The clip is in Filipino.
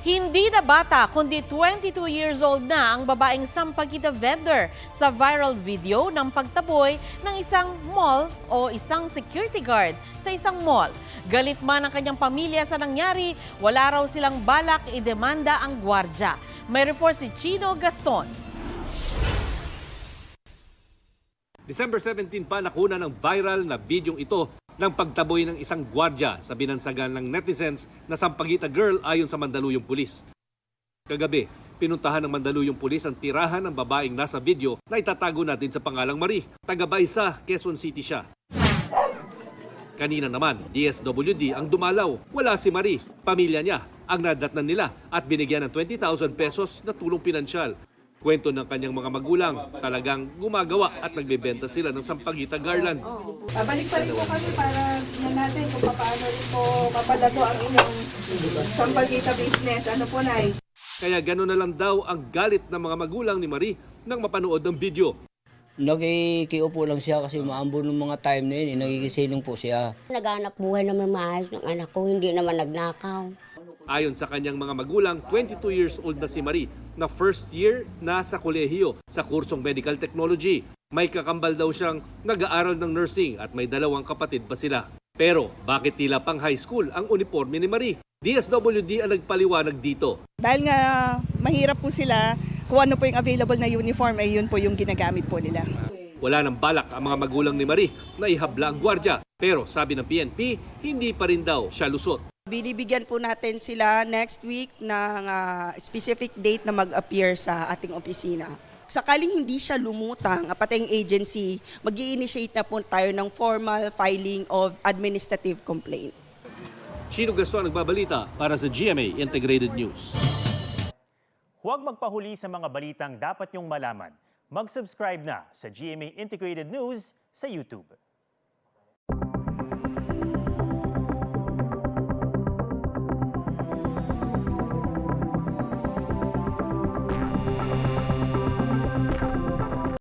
Hindi na bata kundi 22 years old na ang babaeng sampagita vendor sa viral video ng pagtaboy ng isang mall o isang security guard sa isang mall. Galit man ang kanyang pamilya sa nangyari, wala raw silang balak idemanda ang gwardya. May report si Chino Gaston. December 17 pa nakuna ng viral na videong ito ng pagtaboy ng isang gwardya sa binansagan ng netizens na sampagita girl ayon sa Mandaluyong Pulis. Kagabi, pinuntahan ng Mandaluyong Pulis ang tirahan ng babaeng nasa video na itatago natin sa pangalang Marie. Taga-Baysa, Quezon City siya. Kanina naman, DSWD ang dumalaw. Wala si Marie. Pamilya niya ang nadatnan nila at binigyan ng 20,000 pesos na tulong pinansyal. Kwento ng kanyang mga magulang, talagang gumagawa at nagbebenta sila ng sampagita garlands. Babalik pa rin po kami para tingnan natin kung paano rin po papalago ang inyong sampagita business. Ano po, Nay? Kaya gano'n na lang daw ang galit ng mga magulang ni Marie nang mapanood ng video. Nakikiupo lang siya kasi maambon ng mga time na yun, nagigisilong po siya. Naghanap buhay naman maayos ng anak ko, hindi naman nagnakaw. Ayon sa kanyang mga magulang, 22 years old na si Marie na first year na sa kolehiyo sa kursong medical technology. May kakambal daw siyang nag-aaral ng nursing at may dalawang kapatid pa sila. Pero bakit tila pang high school ang uniforme ni Marie? DSWD ang nagpaliwanag dito. Dahil nga mahirap po sila, kung ano po yung available na uniform, ay yun po yung ginagamit po nila. Wala nang balak ang mga magulang ni Marie na ihabla ang gwardya. Pero sabi ng PNP, hindi pa rin daw siya lusot. Binibigyan po natin sila next week ng specific date na mag-appear sa ating opisina. Sakaling hindi siya lumutang, pati yung agency, mag-i-initiate na po tayo ng formal filing of administrative complaint. Chino Gaston nagbabalita para sa GMA Integrated News. Huwag magpahuli sa mga balitang dapat niyong malaman. Mag-subscribe na sa GMA Integrated News sa YouTube.